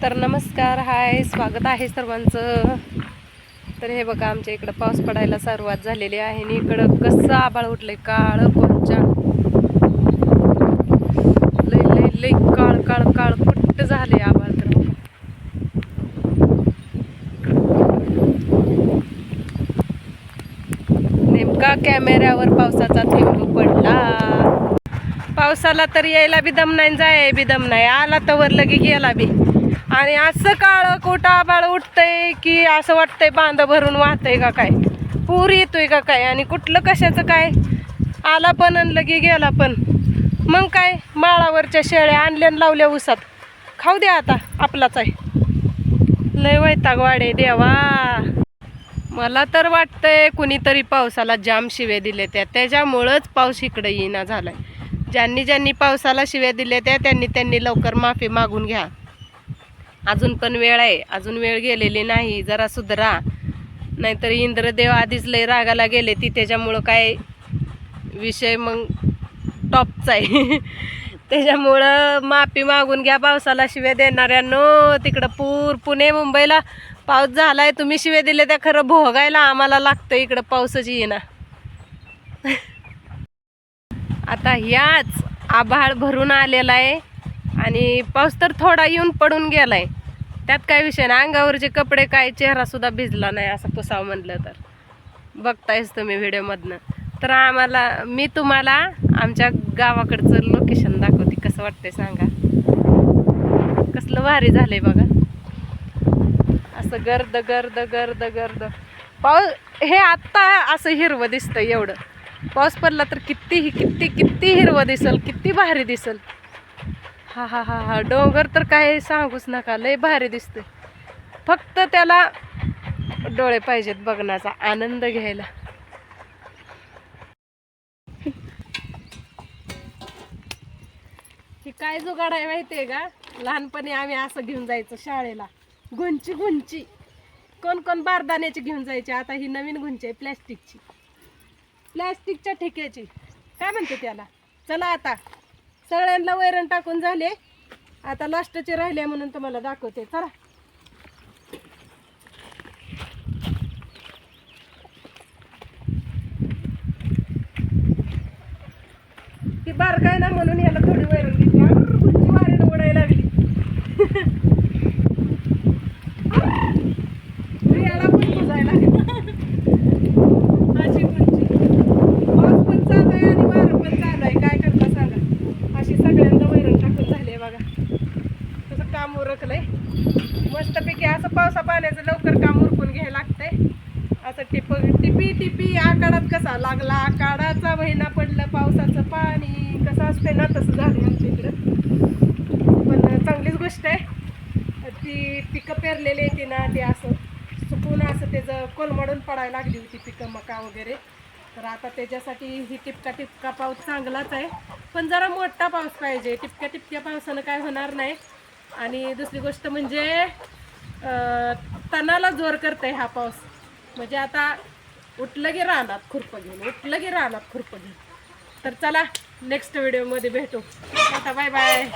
तर नमस्कार, हाय, स्वागत आहे सर्वांचं. तर हे बघा, आमच्या इकडं पाऊस पडायला सुरुवात झालेली आहे आणि इकडं कसं आभाळ उठलंय, काळ कोणच्या लय लय लय काळ काळ काळ कुट्ट झाले आभाळ. तर बघा, नेमका कॅमेऱ्यावर पावसाचा थेंब पडला. पावसाला तर यायला बी दम नाही, जाय बी दम नाही, आला तर लगे गेला बी. आणि असं काळं कोटा आभाळ उठतंय की असं वाटतंय बांध भरून वाहतंय का काय, पूर येतोय का काय. आणि कुठलं कशाचं काय, आला पण आणि लगे गेला पण. मग काय, माळावरच्या शेळ्या आणल्या लावल्या उसात, खाऊ द्या आता, आपलाच आहे. लय वैताग वाढे देवा. मला तर वाटतंय कुणीतरी पावसाला जाम शिव्या दिले त्याच्यामुळंच पाऊस इकडे येईना झालाय. ज्यांनी ज्यांनी पावसाला शिव्या दिल्या त्यांनी लवकर माफी मागून घ्या. अजून पण वेळ आहे, अजून वेळ गेलेली नाही, जरा सुधरा. नाहीतर इंद्रदेव आधीच लय रागाला गेले ती, त्याच्यामुळं काय विषय मग टॉपचा आहे. त्याच्यामुळं माफी मागून घ्या पावसाला शिव्या देणाऱ्यांनो. तिकडं पूर, पुणे मुंबईला पाऊस झालाय, तुम्ही शिव्या दिले त्या खरं भोगायला आम्हाला लागतं. इकडं पाऊसच येईना. आता याच आभाळ भरून आलेला आहे आणि पाऊस तर थोडा येऊन पडून गेलाय, त्यात काय विषय नाही. अंगावरचे कपडे काय, चेहरा सुद्धा भिजला नाही असं पुसावं म्हणलं तर. बघतायच तुम्ही व्हिडिओमधनं. तर मी तुम्हाला आमच्या गावाकडचं लोकेशन दाखवते, कसं वाटतंय सांगा. कसलं भारी झालंय बघा, असं गर्द गर्द गर्द गर्द पाऊस. हे आत्ता असं हिरवं दिसतं, एवढं पाऊस पडला तर किती किती किती हिरवं दिसल, किती भारी दिसल. हा हा हा हा, डोंगर तर काय सांगूच नका, लय भारी दिसते. फक्त त्याला डोळे पाहिजेत बघण्याचा, आनंद घ्यायला. ही काय जुगाड आहे माहितीये का, लहानपणी आम्ही असं घेऊन जायचो शाळेला, गुंची गुंची. कोण कोण बारदाण्याची घेऊन जायची. आता ही नवीन गुंची आहे, प्लॅस्टिकची, प्लॅस्टिकच्या ठेक्याची, काय म्हणते त्याला. चला आता सगळ्यांना वैरण टाकून झाले, आता लास्टचे राहिले म्हणून तुम्हाला दाखवते, चला. ती बारकाय ना म्हणून याला थोडी वैरण घेतली, गुंची वारीनं उडायला लागली. याला पण बुजायला अशी गुंची. पाऊस पण चालू आहे आणि वारं पण चालू आहे, काय करता सांगा. अशी सगळ्यांना वैरण टाकून झाली बघा. तसं काम उरकलंय मस्तपैकी. असं पावसा पाण्याचं लवकर काम उरकून घ्यायला लागतंय. असं टिपी टिपी आकाडात कसा लागला, आकाडाचा महिना पडलं पावसाचं पाणी, कसं असतंय ना तसं झालं आमच्या इकडं. पण चांगलीच गोष्ट आहे, ती पिकं पेरलेली आहे ती ना, ती असं सुकून असं त्याचं कोलमडून पडायला लागली होती पिकं, मका वगैरे. तर आता त्याच्यासाठी ही टिपका टिपका पाऊस चांगलाच आहे, पण जरा मोठा पाऊस पाहिजे. टिपक्या टिपक्या पावसानं काय होणार नाही. आणि दुसरी गोष्ट म्हणजे तणाला जोर करतंय हा पाऊस. म्हणजे आता उठलं की रानात खुरपं घेऊन, उठलं की रानात खुरपं घेऊन. तर चला, नेक्स्ट व्हिडिओमध्ये भेटू. आता बाय बाय.